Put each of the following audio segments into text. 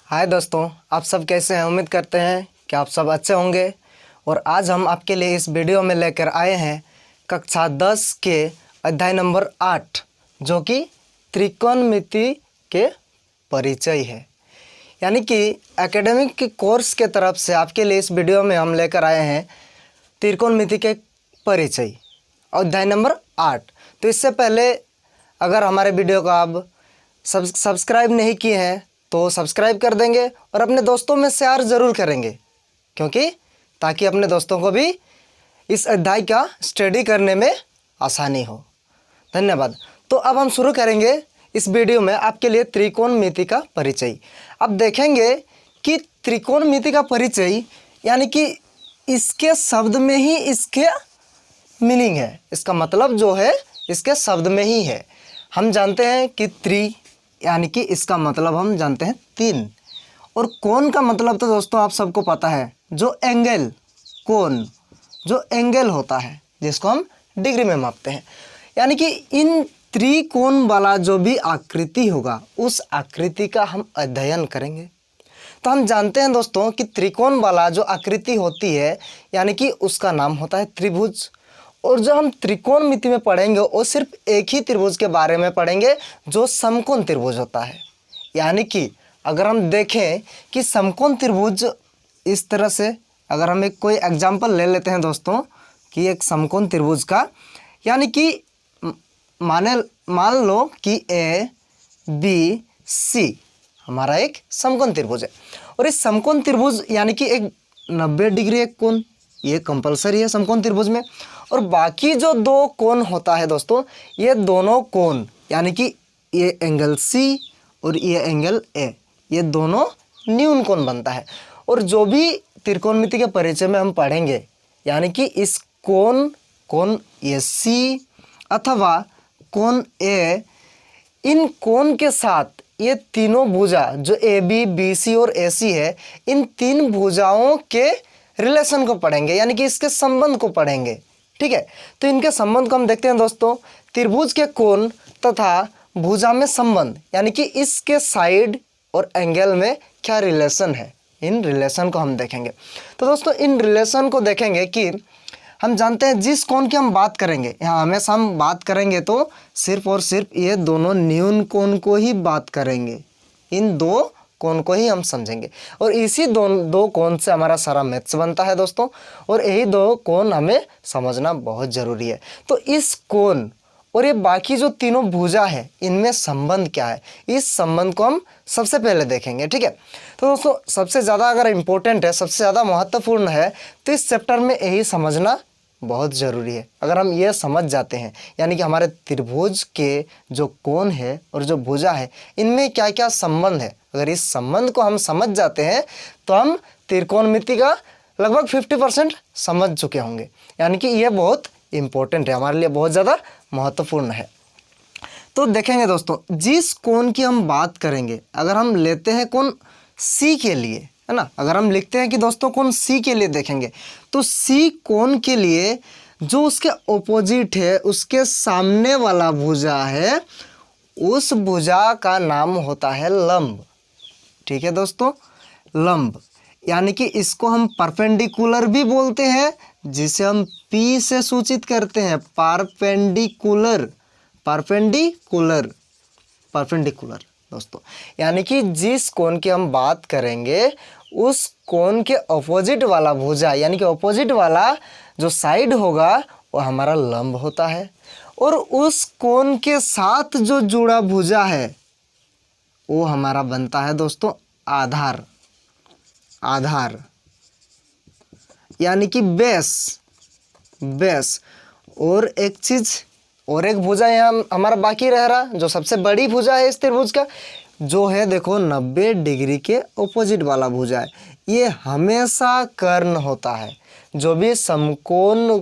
हाय दोस्तों, आप सब कैसे हैं। उम्मीद करते हैं कि आप सब अच्छे होंगे। और आज हम आपके लिए इस वीडियो में लेकर आए हैं कक्षा 10 के अध्याय नंबर 8 जो कि त्रिकोणमिति के परिचय है। यानी कि एकेडमिक के कोर्स के तरफ से आपके लिए इस वीडियो में हम लेकर आए हैं त्रिकोणमिति के परिचय अध्याय नंबर 8। तो इससे पहले अगर हमारे वीडियो को आप सब्सक्राइब नहीं किए हैं तो सब्सक्राइब कर देंगे और अपने दोस्तों में शेयर ज़रूर करेंगे, क्योंकि ताकि अपने दोस्तों को भी इस अध्याय का स्टडी करने में आसानी हो। धन्यवाद। तो अब हम शुरू करेंगे इस वीडियो में आपके लिए त्रिकोणमिति का परिचय। अब देखेंगे कि त्रिकोणमिति का परिचय यानी कि इसके शब्द में ही इसके मीनिंग है, इसका मतलब जो है इसके शब्द में ही है। हम जानते हैं कि त्रि यानी कि इसका मतलब हम जानते हैं तीन, और कोण का मतलब तो दोस्तों आप सबको पता है, जो एंगल कोण जो एंगल होता है जिसको हम डिग्री में मापते हैं। यानी कि इन त्रिकोण वाला जो भी आकृति होगा उस आकृति का हम अध्ययन करेंगे। तो हम जानते हैं दोस्तों कि त्रिकोण वाला जो आकृति होती है यानी कि उसका नाम होता है त्रिभुज। और जो हम त्रिकोणमिति में पढ़ेंगे वो सिर्फ एक ही त्रिभुज के बारे में पढ़ेंगे जो समकोण त्रिभुज होता है। यानी कि अगर हम देखें कि समकोण त्रिभुज इस तरह से, अगर हम एक कोई एग्जांपल ले लेते हैं दोस्तों कि एक समकोण त्रिभुज का, यानी कि मान लो कि ए बी सी हमारा एक समकोण त्रिभुज है। और इस समकोण त्रिभुज यानी कि एक 90 डिग्री एक कोण, ये कंपलसरी है समकोण त्रिभुज में। और बाकी जो दो कोण होता है दोस्तों, ये दोनों कोण यानी कि ये एंगल सी और ये एंगल ए, ये दोनों न्यून कोण बनता है। और जो भी त्रिकोणमिति के परिचय में हम पढ़ेंगे यानी कि इस कोण ये सी अथवा कोण ए, इन कोण के साथ ये तीनों भुजा जो ए बी बी सी और ए सी है, इन तीन भुजाओं के रिलेशन को पढ़ेंगे, यानी कि इसके संबंध को पढ़ेंगे। ठीक है, तो इनके संबंध को हम देखते हैं दोस्तों। त्रिभुज के कोण तथा भुजा में संबंध, यानी कि इसके साइड और एंगल में क्या रिलेशन है, इन रिलेशन को हम देखेंगे। तो दोस्तों इन रिलेशन को देखेंगे कि हम जानते हैं जिस कोण की हम बात करेंगे, यहाँ हमेशा हम बात करेंगे तो सिर्फ और सिर्फ ये दोनों न्यून कोण को ही बात करेंगे, इन दो कोण को ही हम समझेंगे। और इसी दो कोण से हमारा सारा मैथ्स बनता है दोस्तों, और यही दो कोण हमें समझना बहुत ज़रूरी है। तो इस कोण और ये बाकी जो तीनों भुजा है इनमें संबंध क्या है, इस संबंध को हम सबसे पहले देखेंगे। ठीक है, तो दोस्तों सबसे ज़्यादा अगर इम्पोर्टेंट है, सबसे ज़्यादा महत्वपूर्ण है, तो इस चैप्टर में यही समझना बहुत ज़रूरी है। अगर हम ये समझ जाते हैं यानी कि हमारे त्रिभुज के जो कोण है और जो भुजा है इनमें क्या क्या संबंध है, अगर इस संबंध को हम समझ जाते हैं तो हम त्रिकोणमिति का लगभग 50% समझ चुके होंगे। यानी कि ये बहुत इम्पोर्टेंट है, हमारे लिए बहुत ज़्यादा महत्वपूर्ण है। तो देखेंगे दोस्तों, जिस कोण की हम बात करेंगे, अगर हम लेते हैं कोण सी के लिए, है ना, अगर हम लिखते हैं कि दोस्तों कोण सी के लिए देखेंगे, तो सी कोण के लिए जो उसके ऑपोजिट है, उसके सामने वाला भुजा है, उस भुजा का नाम होता है लंब। ठीक है दोस्तों, लंब, यानी कि इसको हम परपेंडिकुलर भी बोलते हैं, जिसे हम P से सूचित करते हैं, परपेंडिकुलर दोस्तों। यानी कि जिस कोण की हम बात करेंगे उस कोण के ऑपोजिट वाला भुजा यानी कि ऑपोजिट वाला जो साइड होगा वो हमारा लंब होता है, और उस कोण के साथ जो जुड़ा भुजा है वो हमारा बनता है दोस्तों आधार यानी कि बेस। और एक चीज़ और एक भुजा यहाँ हमारा बाकी रह रहा, जो सबसे बड़ी भुजा है इस त्रिभुज का, जो है देखो 90 डिग्री के ऑपोजिट वाला भुजा है, ये हमेशा कर्ण होता है। जो भी समकोण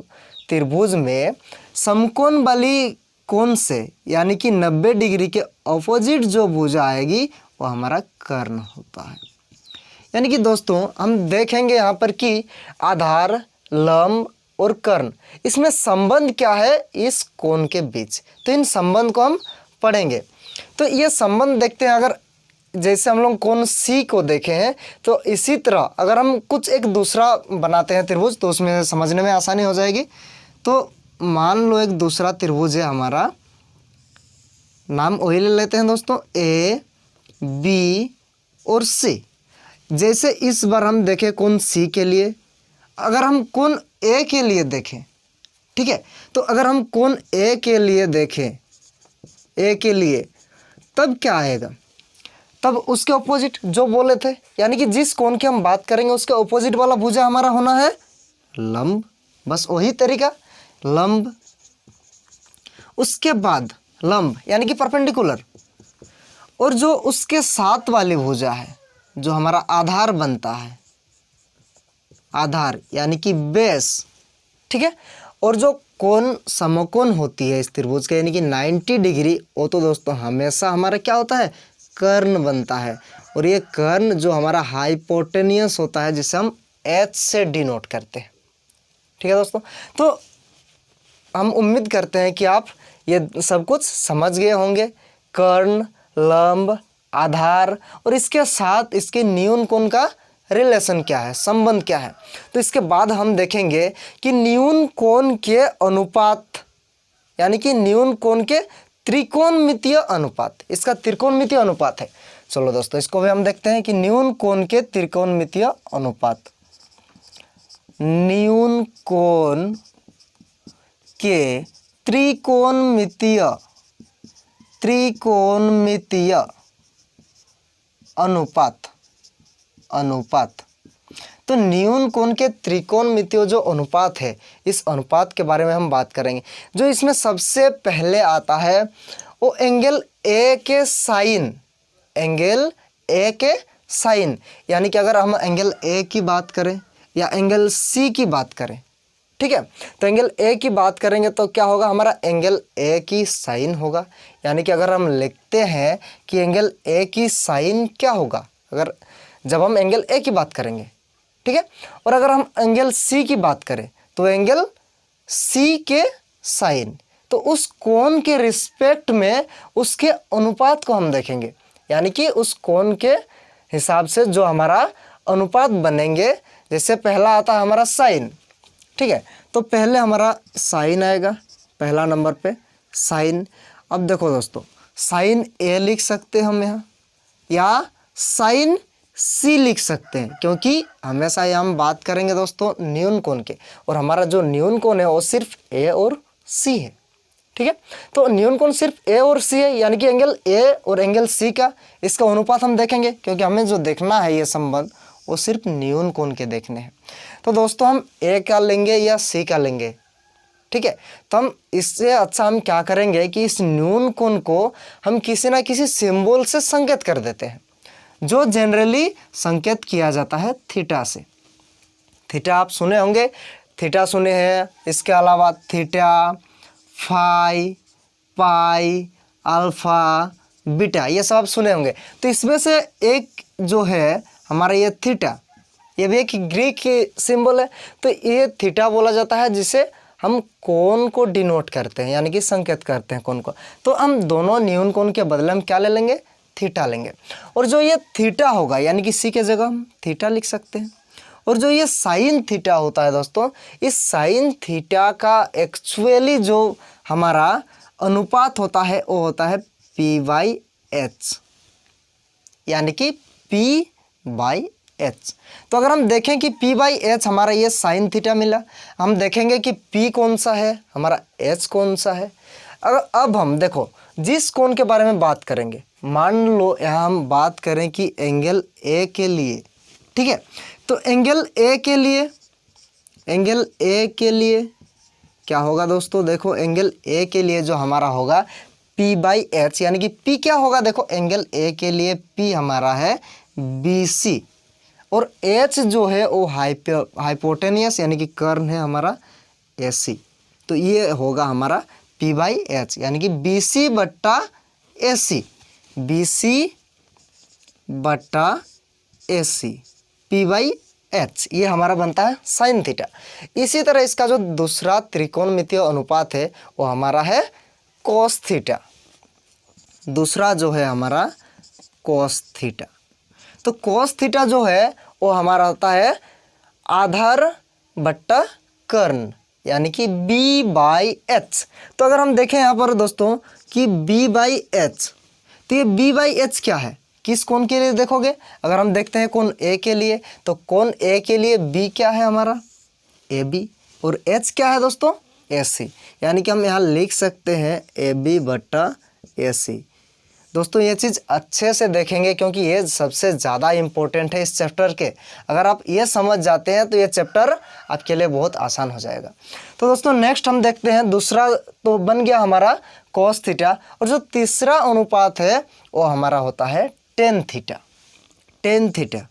त्रिभुज में समकोण वाली कोण से यानी कि 90 डिग्री के ऑपोजिट जो भुजा आएगी वो हमारा कर्ण होता है। यानी कि दोस्तों हम देखेंगे यहाँ पर कि आधार, लंब और कर्ण, इसमें संबंध क्या है इस कोण के बीच, तो इन संबंध को हम पढ़ेंगे। तो ये संबंध देखते हैं, अगर जैसे हम लोग कोण सी को देखे हैं, तो इसी तरह अगर हम कुछ एक दूसरा बनाते हैं त्रिभुज तो उसमें समझने में आसानी हो जाएगी। तो मान लो एक दूसरा त्रिभुज है हमारा, नाम वही ले लेते हैं दोस्तों, ए बी और सी। जैसे इस बार हम देखें कोण सी के लिए, अगर हम कोण ए के लिए देखें, ठीक है, तो अगर हम कोण ए के लिए देखें, ए के लिए, तब क्या आएगा, तब उसके ऑपोजिट जो बोले थे, यानी कि जिस कोण की हम बात करेंगे उसके ऑपोजिट वाला भुजा हमारा होना है लंब। बस वही तरीका, लंब, उसके बाद लंब यानी कि परपेंडिकुलर, और जो उसके साथ वाली भुजा है जो हमारा आधार बनता है, आधार यानी कि बेस, ठीक है। और जो कोण समकोण होती है इस त्रिभुज के यानी कि 90 डिग्री, वो तो दोस्तों हमेशा हमारा क्या होता है, कर्ण बनता है। और ये कर्ण जो हमारा हाइपोटेनियस होता है जिसे हम H से डिनोट करते हैं, ठीक है दोस्तों। तो हम उम्मीद करते हैं कि आप ये सब कुछ समझ गए होंगे, कर्ण, लंब, आधार और इसके साथ इसके न्यून कोण का रिलेशन क्या है, संबंध क्या है। तो इसके बाद हम देखेंगे कि न्यून कोण के अनुपात, यानी कि न्यून कोण के त्रिकोणमितीय अनुपात, इसका त्रिकोणमितीय अनुपात है। चलो दोस्तों इसको भी हम देखते हैं कि न्यून कोण के त्रिकोणमितीय अनुपात, न्यून कोण के त्रिकोणमितीय अनुपात, तो न्यून कोण के त्रिकोणमितीय जो अनुपात है, इस अनुपात के बारे में हम बात करेंगे। जो इसमें सबसे पहले आता है वो एंगल ए के साइन, एंगल ए के साइन, यानी कि अगर हम एंगल ए की बात करें या एंगल सी की बात करें, ठीक है, तो एंगल ए की बात करेंगे तो क्या होगा, हमारा एंगल ए की साइन होगा। यानी कि अगर हम लिखते हैं कि एंगल ए की साइन क्या होगा, अगर जब हम एंगल ए की बात करेंगे, ठीक है, और अगर हम एंगल सी की बात करें तो एंगल सी के साइन, तो उस कोण के रिस्पेक्ट में उसके अनुपात को हम देखेंगे, यानी कि उस कोण के हिसाब से जो हमारा अनुपात बनेंगे। जैसे पहला आता है हमारा साइन, ठीक है, तो पहले हमारा साइन आएगा पहला नंबर पे, साइन। अब देखो दोस्तों, साइन ए लिख सकते हैं हम यहाँ, या साइन सी लिख सकते हैं, क्योंकि हमेशा ये हम बात करेंगे दोस्तों न्यून कोण के, और हमारा जो न्यून कोण है वो सिर्फ ए और सी है, ठीक है। तो न्यून कोण सिर्फ ए और सी है, यानी कि एंगल ए और एंगल सी का इसका अनुपात हम देखेंगे, क्योंकि हमें जो देखना है ये संबंध वो सिर्फ न्यून कोण के देखने हैं। तो दोस्तों हम ए का लेंगे या सी का लेंगे, ठीक है, तो हम इससे अच्छा हम क्या करेंगे कि इस न्यून कोण को हम किसी ना किसी सिंबल से संकेत कर देते हैं, जो जनरली संकेत किया जाता है थीटा से। थीटा आप सुने होंगे, थीटा सुने हैं, इसके अलावा थीटा, फाई, पाई, अल्फा, बीटा, ये सब आप सुने होंगे। तो इसमें से एक जो है हमारा ये थीटा, ये भी एक ग्रीक सिंबल है, तो ये थीटा बोला जाता है, जिसे हम कोण को डिनोट करते हैं, यानी कि संकेत करते हैं कोण को। तो हम दोनों न्यून कोण के बदले हम क्या ले लेंगे, थीटा लेंगे। और जो ये थीटा होगा, यानी कि सी के जगह हम थीटा लिख सकते हैं। और जो ये साइन थीटा होता है दोस्तों, इस साइन थीटा का एक्चुअली जो हमारा अनुपात होता है वो होता है P/H, यानी कि P/H। तो अगर हम देखें कि P/H हमारा ये साइन थीटा मिला, हम देखेंगे कि P कौन सा है, हमारा H कौन सा है। अगर अब हम देखो जिस कोण के बारे में बात करेंगे, मान लो यहाँ हम बात करें कि एंगल ए के लिए, ठीक है, तो एंगल ए के लिए, एंगल ए के लिए क्या होगा दोस्तों, देखो एंगल ए के लिए जो हमारा होगा P/H, यानी कि P क्या होगा, देखो एंगल ए के लिए P हमारा है BC, और H जो है वो हाइपोटेनियस यानी कि कर्ण है हमारा AC। तो ये होगा हमारा P/H, यानी कि BC बट्टा AC, BC बट्टा AC, P/H, ये हमारा बनता है साइन थीटा। इसी तरह इसका जो दूसरा त्रिकोणमितीय अनुपात है वो हमारा है कोस थीटा। दूसरा जो है हमारा कोस थीटा। तो कोस थीटा जो है वो हमारा होता है आधार बट्टा कर्ण, यानी कि b/h। तो अगर हम देखें यहाँ पर दोस्तों कि b/h, तो ये b/h क्या है, किस कोण के लिए देखोगे? अगर हम देखते हैं कोण ए के लिए, तो कोण ए के लिए b क्या है हमारा AB, और h क्या है दोस्तों AC, यानी कि हम यहाँ लिख सकते हैं AB/AC। दोस्तों ये चीज़ अच्छे से देखेंगे क्योंकि ये सबसे ज़्यादा इम्पोर्टेंट है इस चैप्टर के। अगर आप ये समझ जाते हैं तो ये चैप्टर आपके लिए बहुत आसान हो जाएगा। तो दोस्तों नेक्स्ट हम देखते हैं, दूसरा तो बन गया हमारा कॉस थीटा, और जो तीसरा अनुपात है वो हमारा होता है ten theta. Tan theta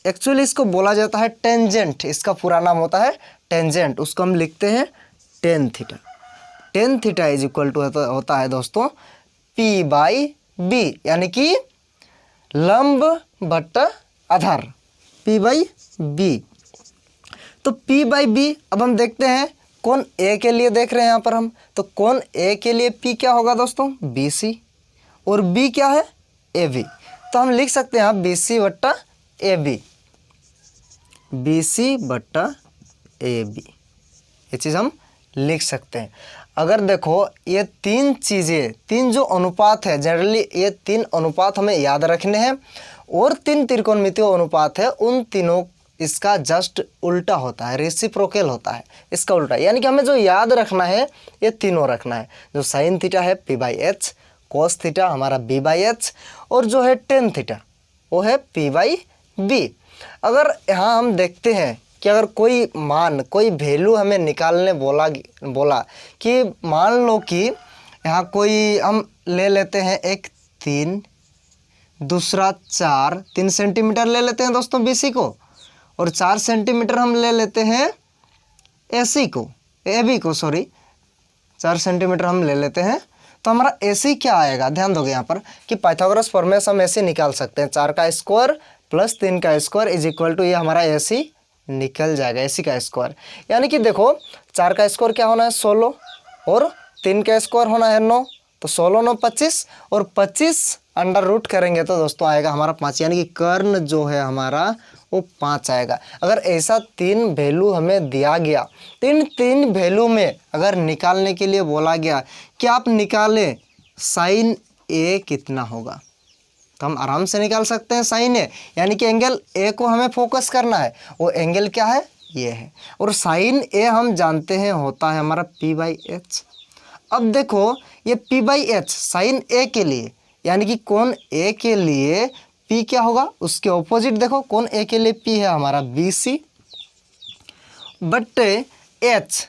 actually इसको बोला जाता है टेंजेंट, इसका पूरा नाम होता है टेंजेंट, उसको हम लिखते हैं tan theta. Tan theta is equal to होता है दोस्तों p/b, यानी कि लंब बट्टा आधार p/b। तो p/b अब हम देखते हैं कोण ए के लिए देख रहे हैं यहाँ पर हम, तो कोण ए के लिए p क्या होगा दोस्तों BC, और b क्या है AB। तो हम लिख सकते हैं BC/AB, BC/AB, ये चीज़ हम लिख सकते हैं। अगर देखो ये तीन चीज़ें, तीन जो अनुपात है, जनरली ये तीन अनुपात हमें याद रखने हैं, और तीन त्रिकोणमितीय अनुपात है, उन तीनों इसका जस्ट उल्टा होता है, रेसिप्रोकल होता है, इसका उल्टा। यानी कि हमें जो याद रखना है ये तीनों रखना है। जो साइन थीटा है p/h, कोस थीटा हमारा b/h, और जो है टेन थीटा वो है p/b। अगर यहाँ हम देखते हैं कि अगर कोई मान, कोई वैल्यू हमें निकालने बोला कि मान लो कि यहाँ कोई हम ले लेते हैं एक 3, दूसरा 4, 3 सेंटीमीटर ले लेते हैं दोस्तों BC को, और 4 सेंटीमीटर हम ले लेते हैं AC को, AB को, सॉरी 4 सेंटीमीटर हम ले लेते हैं, तो हमारा AC क्या आएगा? ध्यान दोगे यहाँ पर कि पाइथागोरस फॉर्मूला से हम AC निकाल सकते हैं, 4 का स्क्वायर प्लस 3 का स्क्वायर इज इक्वल टू ये हमारा AC निकल जाएगा, AC का स्क्वायर। यानी कि देखो 4 का स्क्वायर क्या होना है 16, और 3 का स्क्वायर होना है 9, तो 16 9 25, और 25 अंडर रूट करेंगे तो दोस्तों आएगा हमारा 5, यानी कि कर्ण जो है हमारा वो 5 आएगा। अगर ऐसा 3 वैल्यू हमें दिया गया, तीन वैल्यू में अगर निकालने के लिए बोला गया कि आप निकालें साइन A कितना होगा, तो हम आराम से निकाल सकते हैं साइन ए, यानी कि एंगल ए को हमें फोकस करना है, वो एंगल क्या है ये है, और साइन ए हम जानते हैं होता है हमारा p/h। अब देखो ये p/h साइन ए के लिए, यानी कि कोण ए के लिए p क्या होगा, उसके ऑपोजिट देखो, कोण ए के लिए p है हमारा BC बट्टे h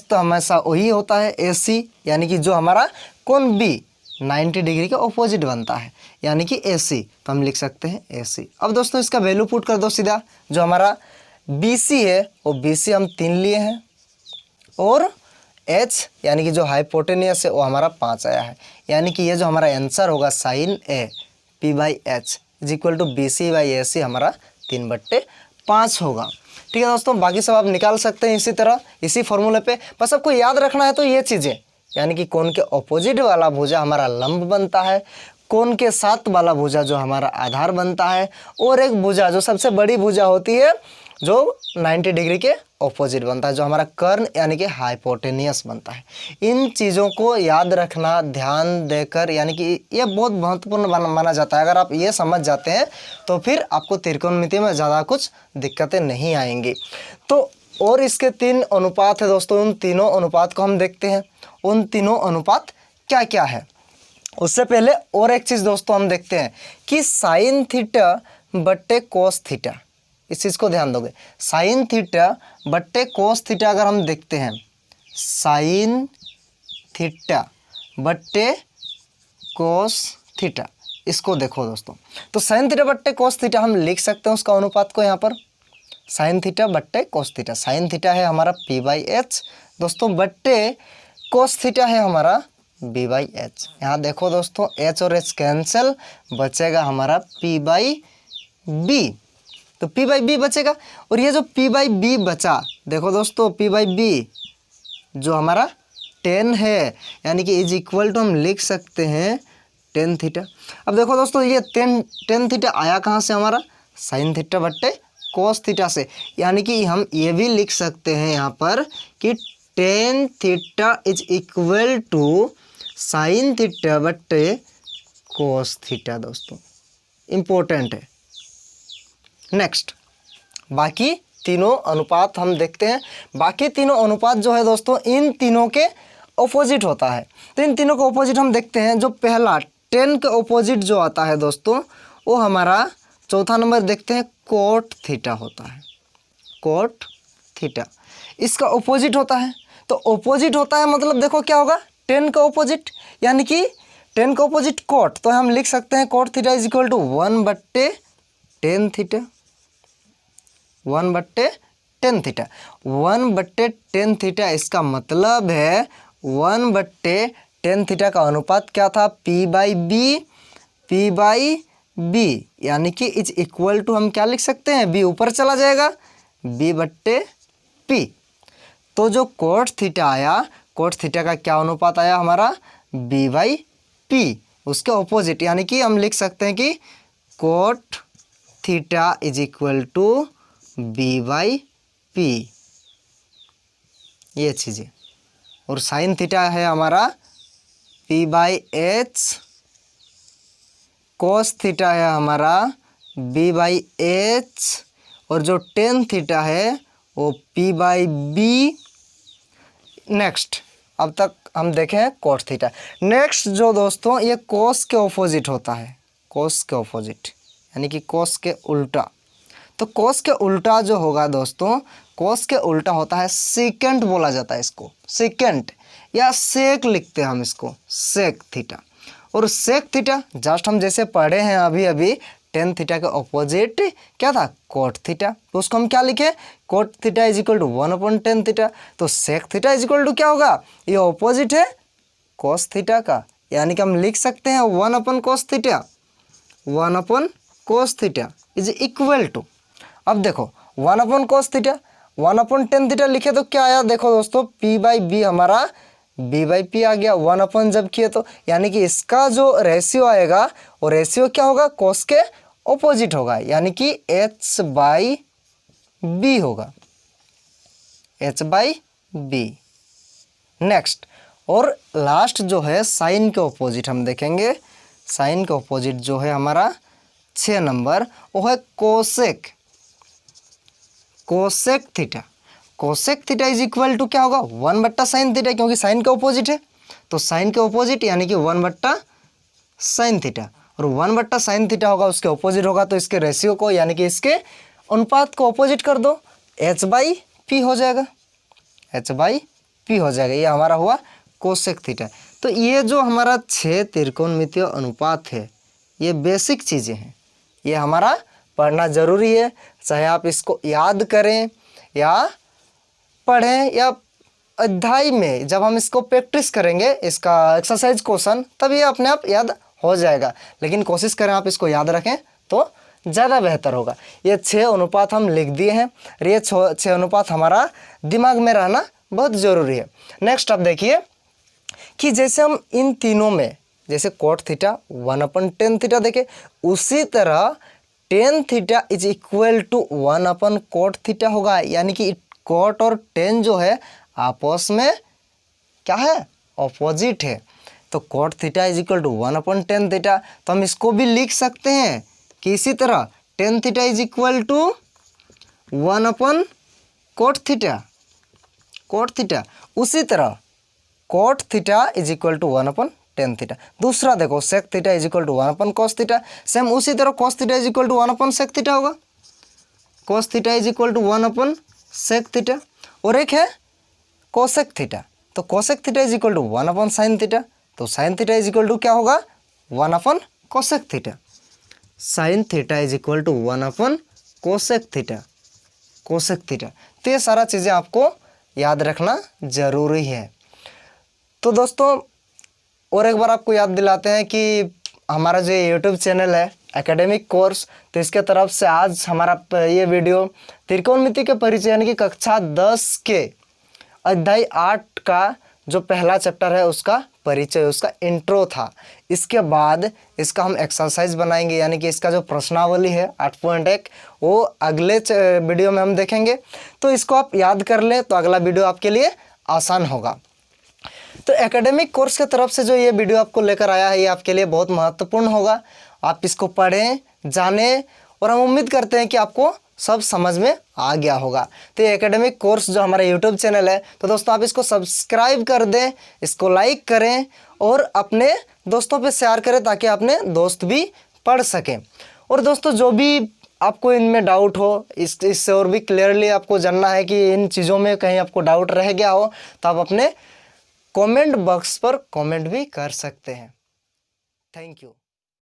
तो हमेशा वही होता है AC, यानी कि जो हमारा कोण B 90 डिग्री के ऑपोजिट बनता है, यानी कि AC, तो हम लिख सकते हैं AC। अब दोस्तों इसका वैल्यू पुट कर दो सीधा, जो हमारा BC है वो BC हम 3 लिए हैं, और H यानी कि जो हाइपोटेनियस है वो हमारा 5 आया है, यानी कि ये जो हमारा आंसर होगा sine A p/h is equal to BC/AC हमारा 3/5 होगा। ठीक है दोस्तों, बाकी सब आप निकाल सकते हैं इसी तरह, इसी फॉर्मूले पे। बस आपको याद रखना है तो ये चीज़ें, यानी कि कोण के ऑपोजिट वाला भुजा हमारा लंब बनता है, कोण के साथ वाला भुजा जो हमारा आधार बनता है, और एक भुजा जो सबसे बड़ी भुजा होती है जो 90 डिग्री के ऑपोजिट बनता है, जो हमारा कर्ण यानी कि हाइपोटेनियस बनता है। इन चीज़ों को याद रखना ध्यान देकर, यानी कि ये बहुत महत्वपूर्ण माना जाता है। अगर आप ये समझ जाते हैं तो फिर आपको त्रिकोणमिति में ज़्यादा कुछ दिक्कतें नहीं आएंगी। तो और इसके 3 अनुपात है दोस्तों, उन तीनों अनुपात को हम देखते हैं, उन तीनों अनुपात क्या क्या है। उससे पहले और एक चीज़ दोस्तों हम देखते हैं कि साइन थीटा बट्टे कोस थीटा, इस चीज़ को ध्यान दोगे, साइन थीटा बट्टे कोस थीटा अगर हम देखते हैं, साइन थीटा बट्टे कोस थीटा, इसको देखो दोस्तों, तो साइन थीटा बट्टे कोस थीटा हम लिख सकते हैं उसका अनुपात को यहाँ पर, साइन थीटा बट्टे कोस थीटा। साइन थीटा है हमारा p/h दोस्तों, बट्टे कोस थीटा है हमारा b/h। यहाँ देखो दोस्तों h और h कैंसिल, बचेगा हमारा p/b, तो p/b बचेगा। और ये जो p/b बचा, देखो दोस्तों p/b जो हमारा 10 है, यानी कि इज इक्वल टू हम लिख सकते हैं टेन थीटा। अब देखो दोस्तों ये टेन थीटा आया कहाँ से हमारा, साइन थीटा बट्टे कोस थीटा से, यानी कि हम ये भी लिख सकते हैं यहाँ पर कि tan theta is equal to sine theta बट्टे कोस थीटा। दोस्तों इम्पोर्टेंट है। नेक्स्ट बाकी तीनों अनुपात हम देखते हैं। बाकी तीनों अनुपात जो है दोस्तों इन तीनों के ऑपोजिट होता है। तो इन तीनों का ऑपोजिट हम देखते हैं। जो पहला टेन के ऑपोजिट जो आता है दोस्तों वो हमारा चौथा नंबर देखते हैं कोट थीटा होता है। कोट थीटा इसका ऑपोजिट होता है। तो ऑपोजिट होता है मतलब देखो क्या होगा, टेन का ऑपोजिट, यानी कि टेन का ऑपोजिट कोट, तो हम लिख सकते हैं cot theta is equal to 1/10 theta. 1/10 theta. 1/10 theta इसका मतलब है 1/10 थीटा का अनुपात क्या था, P/B, यानी कि इज इक्वल टू हम क्या लिख सकते हैं, B ऊपर चला जाएगा, B/P। तो जो कोट थीटा आया, कोट थीटा का क्या अनुपात आया हमारा, B/P, उसके ऑपोजिट, यानी कि हम लिख सकते हैं कि cot theta is equal to B/P, ये चीज़ें। और साइन थीटा है हमारा P/H, कोस थीटा है हमारा B/H, और जो टेन थीटा है वो P/B। नेक्स्ट अब तक हम देखें कोट थीटा। नेक्स्ट जो दोस्तों ये कोस के ऑपोजिट होता है, कोस के ऑपोजिट यानी कि कोस के उल्टा। तो कोस के उल्टा जो होगा दोस्तों, कोस के उल्टा होता है सेकेंट, बोला जाता है इसको सेकेंट, या सेक लिखते हैं हम इसको, सेक थीटा। और सेक थीटा जस्ट हम जैसे पढ़े हैं अभी अभी, टेन थीटा के ऑपोजिट क्या था, कोट थीटा। तो उसको हम क्या लिखे, cot theta is equal to 1/10 theta. तो sec theta is equal to क्या होगा, ये ऑपोजिट है कोस थीटा का, यानी कि हम लिख सकते हैं 1/cos theta, 1/cos theta is equal to, अब देखो 1/cos थीटा 1/10 थीटा लिखे तो क्या आया, देखो दोस्तों P/B हमारा B/P आ गया, 1 जब किए तो, यानी कि इसका जो रेशियो आएगा वो रेशियो क्या होगा, कोस के ऑपोजिट होगा, यानी कि H/B होगा, H/B। नेक्स्ट और लास्ट जो है साइन के ऑपोजिट हम देखेंगे। साइन के ऑपोजिट जो है हमारा 6 नंबर, वो है cosec, cosec theta. Cosec theta is equal to क्या होगा, 1/sin थीटा, क्योंकि साइन के ऑपोजिट है, तो साइन के ऑपोजिट यानी कि 1/sin थीटा, और 1/sin थीटा होगा उसके ऑपोजिट होगा, तो इसके रेशियो को यानी कि इसके अनुपात को ऑपोजिट कर दो, H/P हो जाएगा, H/P हो जाएगा। ये हमारा हुआ कोसेक थीटा। तो ये जो हमारा 6 त्रिकोणमितीय अनुपात है, ये बेसिक चीज़ें हैं, ये हमारा पढ़ना ज़रूरी है, चाहे आप इसको याद करें या पढ़ें, या अध्याय में जब हम इसको प्रैक्टिस करेंगे, इसका एक्सरसाइज क्वेश्चन, तब ये अपने आप याद हो जाएगा। लेकिन कोशिश करें आप इसको याद रखें तो ज़्यादा बेहतर होगा। ये 6 अनुपात हम लिख दिए हैं, और ये 6 अनुपात हमारा दिमाग में रहना बहुत ज़रूरी है। नेक्स्ट आप देखिए कि जैसे हम इन तीनों में, जैसे कोट थीटा 1/10 थीटा देखे, उसी तरह tan theta is equal to 1/cot theta होगा, यानी कि कोट और टेन जो है आपस में क्या है, ऑपोजिट है। तो cot theta is equal to 1/10 theta, तो हम इसको भी लिख सकते हैं कि इसी तरह tan theta is equal to 1/cot theta, cot theta. उसी तरह cot theta is equal to 1/10 theta. दूसरा देखो sec theta is equal to 1/cos theta, same उसी तरह cos theta is equal to 1/sec theta होगा, cos theta is equal to 1/sec theta. और एक है कोसेक थीटा, तो cosec theta is equal to 1/sin theta, तो sine theta is equal to क्या होगा, 1/cosec theta. Sine theta is equal to 1/cosec theta, cosec theta. तो ये सारा चीज़ें आपको याद रखना ज़रूरी है। तो दोस्तों और एक बार आपको याद दिलाते हैं कि हमारा जो यूट्यूब चैनल है एकेडमिक कोर्स, तो इसके तरफ से आज हमारा ये वीडियो त्रिकोणमिति के परिचय यानी कि कक्षा 10 के अध्याय 8 का जो पहला चैप्टर है उसका परिचय, उसका इंट्रो था। इसके बाद इसका हम एक्सरसाइज बनाएंगे, यानी कि इसका जो प्रश्नावली है 8.1 वो अगले वीडियो में हम देखेंगे। तो इसको आप याद कर लें तो अगला वीडियो आपके लिए आसान होगा। तो एकेडमिक कोर्स की तरफ से जो ये वीडियो आपको लेकर आया है ये आपके लिए बहुत महत्वपूर्ण होगा। आप इसको पढ़ें, जानें और हम उम्मीद करते हैं कि आपको सब समझ में आ गया होगा। तो ये एकेडमिक कोर्स जो हमारा यूट्यूब चैनल है, तो दोस्तों आप इसको सब्सक्राइब कर दें, इसको लाइक करें और अपने दोस्तों पे शेयर करें ताकि अपने दोस्त भी पढ़ सकें। और दोस्तों जो भी आपको इनमें डाउट हो, इससे और भी क्लियरली आपको जानना है कि इन चीज़ों में कहीं आपको डाउट रह गया हो, तो आप अपने कमेंट बॉक्स पर कमेंट भी कर सकते हैं। Thank you.